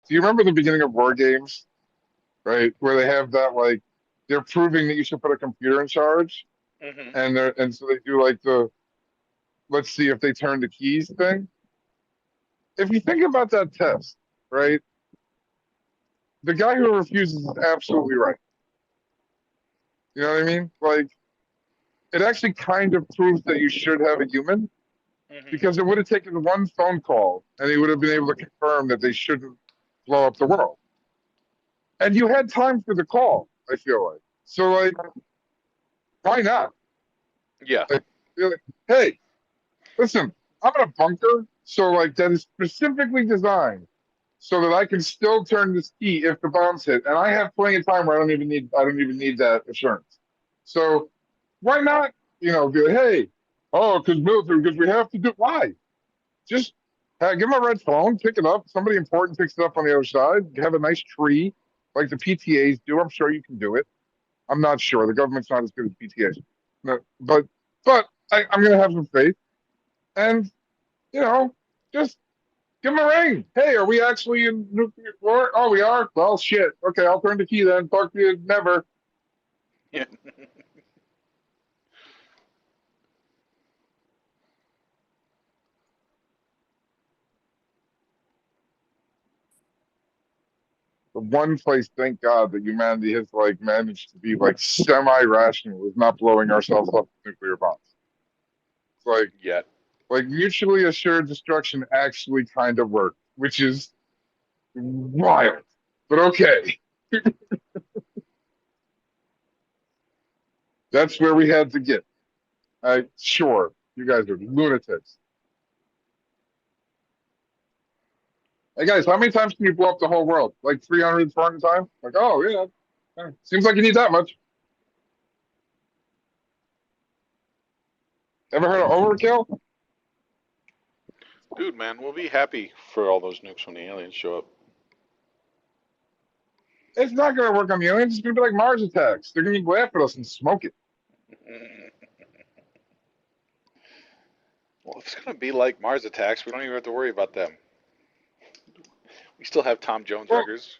Do you remember the beginning of War Games, right? Where they have that like they're proving that you should put a computer in charge, Hmm. and so they do like the let's see if they turn the keys thing. If you think about that test, right? The guy who refuses is absolutely right. You know what I mean? Like it actually kind of proves that you should have a human Hmm. because it would have taken one phone call and he would have been able to confirm that they shouldn't blow up the world. And you had time for the call, I feel like. So like, why not? Yeah. Like, you're like, hey, listen, I'm in a bunker, so like that is specifically designed so that I can still turn this key if the bombs hit, and I have plenty of time where I don't even need that assurance. So why not, be like, hey, oh, because military, because we have to do why? Just give them a red phone, pick it up. Somebody important picks it up on the other side. Have a nice tree like the PTAs do. I'm sure you can do it. I'm not sure. The government's not as good as PTAs. No, but I'm going to have some faith. And, you know, just give them a ring. Hey, are we actually in nuclear war? Oh, we are? Well, shit. Okay, I'll turn the key then. Talk to you never. Yeah. The one place, thank God, that humanity has like managed to be like semi-rational is not blowing ourselves up with nuclear bombs. It's Yet. like mutually assured destruction actually kind of worked, which is wild. But okay, that's where we had to get. Sure, you guys are lunatics. Hey guys, how many times can you blow up the whole world? Like 300, 400 times? Like, oh yeah, seems like you need that much. Ever heard of overkill? Dude, man, we'll be happy for all those nukes when the aliens show up. It's not going to work on the aliens. It's going to be like Mars attacks. They're going to laugh at us and smoke it. Well, if it's going to be like Mars attacks, we don't even have to worry about them. We still have Tom Jones Well, records.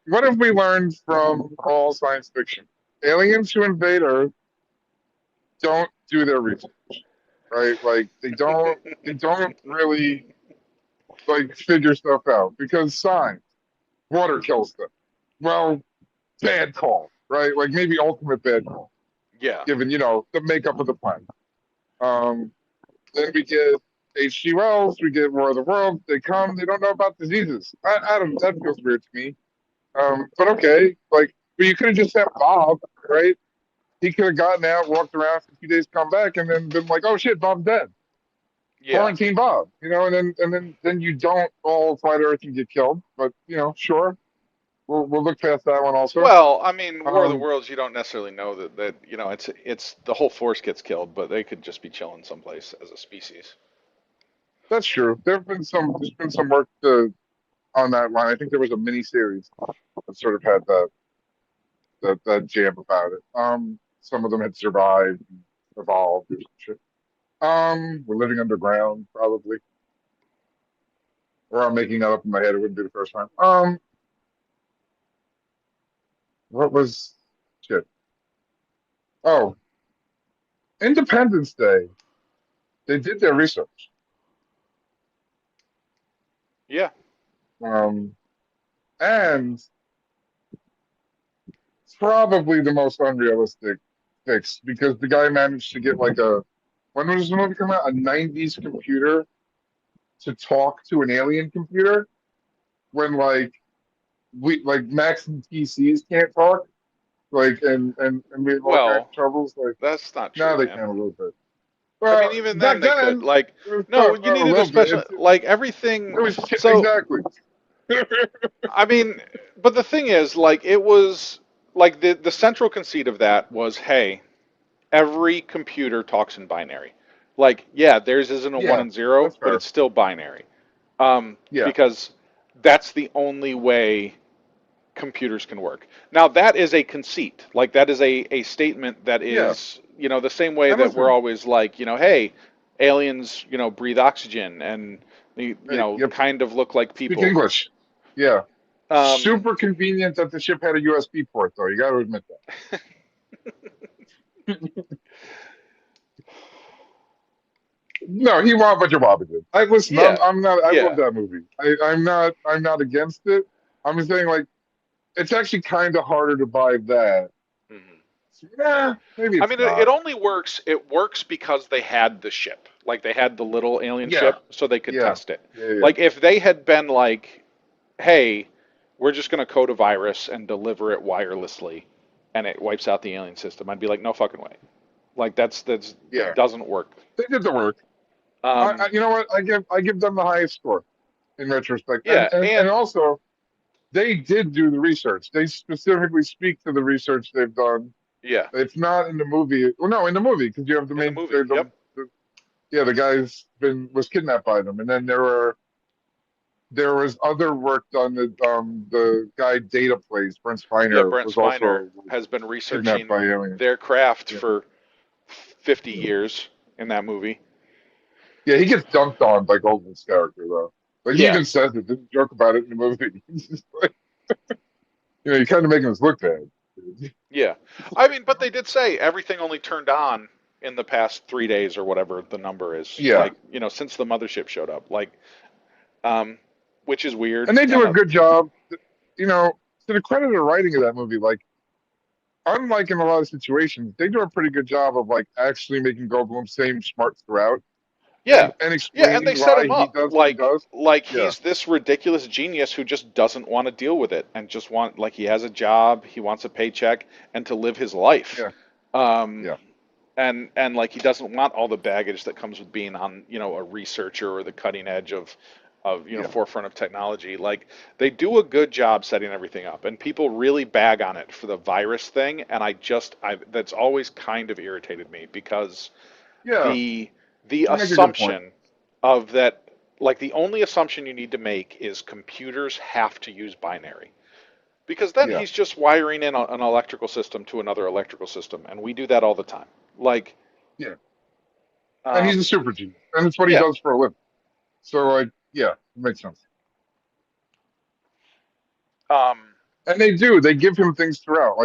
what have we learned from all science fiction? Aliens who invade Earth don't do their research, right? Like they don't really like figure stuff out because science, water kills them. Well, bad call, right? Like maybe ultimate bad call, Yeah. given the makeup of the planet. Um, then we get H.G. Wells, we get War of the Worlds. They come, they don't know about diseases. I don't. That feels weird to me. But okay, like, but you could have just had Bob, right? He could have gotten out, walked around for a few days, come back, and then been like, "Oh shit, Bob's dead." Yeah. Quarantine Bob, and then you don't all fly to Earth and get killed. But sure, we'll look past that one also. Well, I mean, War of the Um, Worlds, you don't necessarily know that it's the whole force gets killed, but they could just be chilling someplace as a species. that's true. There's been some work on that line. I think there was a mini series that sort of had that jam about it. Some of them had survived, evolved, or some shit. We're living underground, probably, or I'm making that up in my head. It wouldn't be the first time. What was shit? Oh, Independence Day. They did their research. Yeah. Um, and probably the most unrealistic fix because the guy managed to get like when was the movie come out? A '90s computer to talk to an alien computer when we like Macs and PCs can't talk. Like and we have all kinds Well, of troubles. Like that's not now true, they man. can a little bit. I Well, mean, even then back they could. then Like, it was no, you a needed a little bit. special, like everything. It was So, exactly. I mean, but the thing is, like, it was like the central conceit of that was, hey, every computer talks in binary. Like, yeah, theirs isn't a one Yeah, and zero, that's but fair. it's still binary. Yeah, Because that's the only way computers can work. Now, that is a conceit. Like, that is a statement that yeah. is, the same way And that we're listen, always like, hey, aliens, breathe oxygen and, hey, yep. kind of look like Speak people. English. Yeah. Um, Super convenient that the ship had a USB port, though. You got to admit that. No, he won, but your Bobby did. I listen. yeah, I'm not. I love yeah. that movie. I'm not. I'm not against it. I'm just saying, like, it's actually kind of harder to buy that. Mhm. Yeah, maybe I it's mean, it not. only works. It works because they had the ship, like they had the little alien Yeah, ship, so they could yeah, test it. yeah. Like if they had been like, "Hey, we're just going to code a virus and deliver it wirelessly, and it wipes out the alien system," I'd be like, "No fucking way!" Like that's Yeah. doesn't work. They did the work. Um, You know what? I give them the highest score in retrospect, and yeah, and and and also they did do the research. They specifically speak to the research they've done. yeah, It's not in the movie. Well, no, in the movie because you have the in the main movie, yep, the yeah, the guy's been was kidnapped by them, and then there was other work done that the guy Data plays Brent yeah. Spiner Brent was Spiner also has been kidnapped researching by aliens. their craft Yeah, for 50 years in that movie. yeah, he gets dunked on by Goldman's character though. Like he Yeah, even says it, didn't joke about it in the movie. He's just like, you're kind of making us look bad. yeah. I mean, but they did say everything only turned on in the past 3 days or whatever the number is. Yeah, Like, since the mothership showed up. Like, um, which is weird. and they do And a good job. You know, to the credit of writing of that movie, like unlike in a lot of situations, they do a pretty good job of like actually making Goldblum seem smart throughout yeah, and yeah, and they explaining set why him he up does what he like does. Yeah, he's this ridiculous genius who just doesn't want to deal with it and just like he has a job, he wants a paycheck, and to live his life. yeah, Um, yeah, and like he doesn't want all the baggage that comes with being on a researcher or the cutting edge of yeah. forefront of technology. Like they do a good job setting everything up, and people really bag on it for the virus thing, and I that's always kind of irritated me because Yeah, the the you make a good point. assumption of that, like the only assumption you need to make is computers have to use binary, because then Yeah, he's just wiring in an electrical system to another electrical system, and we do that all the time. Like, yeah. And he's a um, super genius, and it's what he yeah, does for a living. So, like, yeah, it makes sense. um, And they do. They give him things throughout.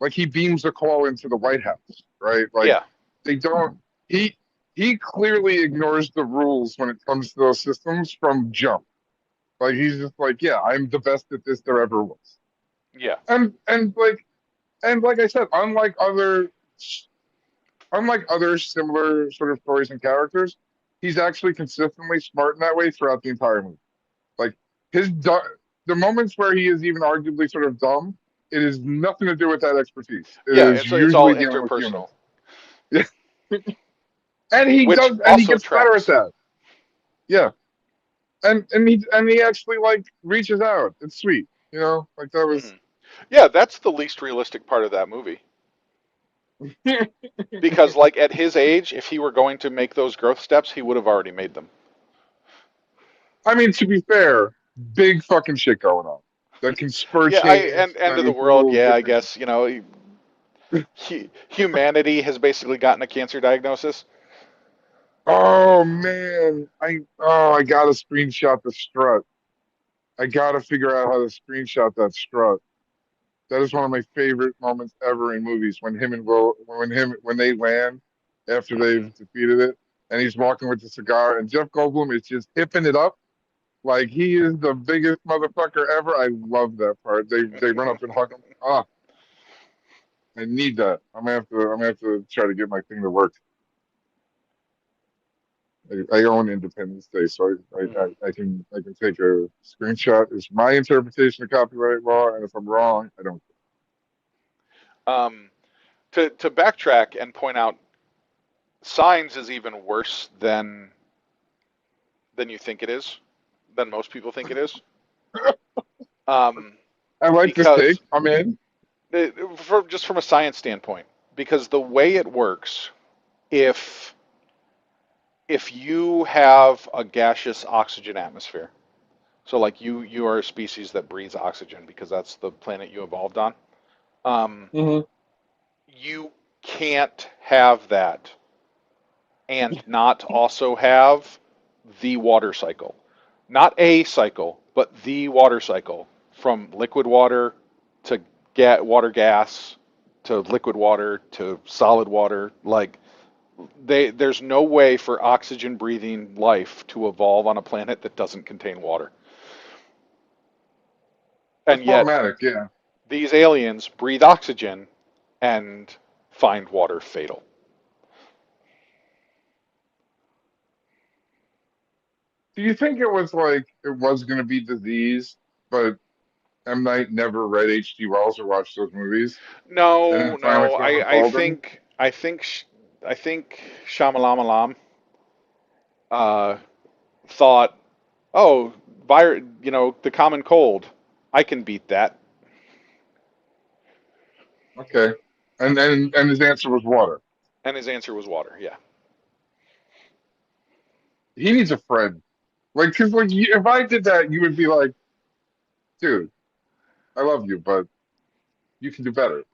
Like he beams a call into the White House, right? Like yeah, they don't. He he clearly ignores the rules when it comes to those systems from jump. Like he's just like, yeah, I'm the best at this there ever was. yeah, And like I said, unlike other similar sort of stories and characters, he's actually consistently smart in that way throughout the entire movie. Like the moments where he is even arguably sort of dumb, it is nothing to do with that expertise. It yeah. is It's all usually dealing with interpersonal, humans. Yeah. And he which does, and he also gets better at tracks. that. Yeah. And he actually like reaches out. It's sweet. Like that was. Hmm. Yeah, that's the least realistic part of that movie. Because, like, at his age, if he were going to make those growth steps, he would have already made them. I mean, to be fair, big fucking shit going on that can spur Yeah, I change. end That of the is a world. little Yeah, I different. guess humanity has basically gotten a cancer diagnosis. Oh man, I gotta screenshot the strut. I gotta figure out how to screenshot that strut. That is one of my favorite moments ever in movies when him and Will when they land after Hmm. they've defeated it and he's walking with the cigar and Jeff Goldblum is just hipping it up like he is the biggest motherfucker ever. I love that part. They run up and hug him. Ah, I need that. I'm gonna have to try to get my thing to work. I own Independence Day, so Hmm. I can take a screenshot. It's my interpretation of copyright law, and if I'm wrong, I don't. Um, to backtrack and point out, Signs is even worse than you think it is, than most people think it is. Um, I like this take. because I'm in. just from a science standpoint, because the way it works, if you have a gaseous oxygen atmosphere, so like you are a species that breathes oxygen because that's the planet you evolved on. Um, Hmm. you can't have that and not also have the water cycle. Not a cycle, but the water cycle from liquid water to get water gas to liquid water to solid water, like there's no way for oxygen breathing life to evolve on a planet that doesn't contain water. That's And yet problematic. Yeah. these aliens breathe oxygen and find water fatal. Do you think it was like it was going to be disease, but M. Night never read H.G. Wells or watched those movies, and No, then finally no, someone I told him? think I think Shamalamalam uh, thought, oh, the common cold, I can beat that. Okay, and his answer was water. And his answer was water. Yeah. He needs a friend. Like, cause like if I did that, you would be like, dude, I love you, but you can do better.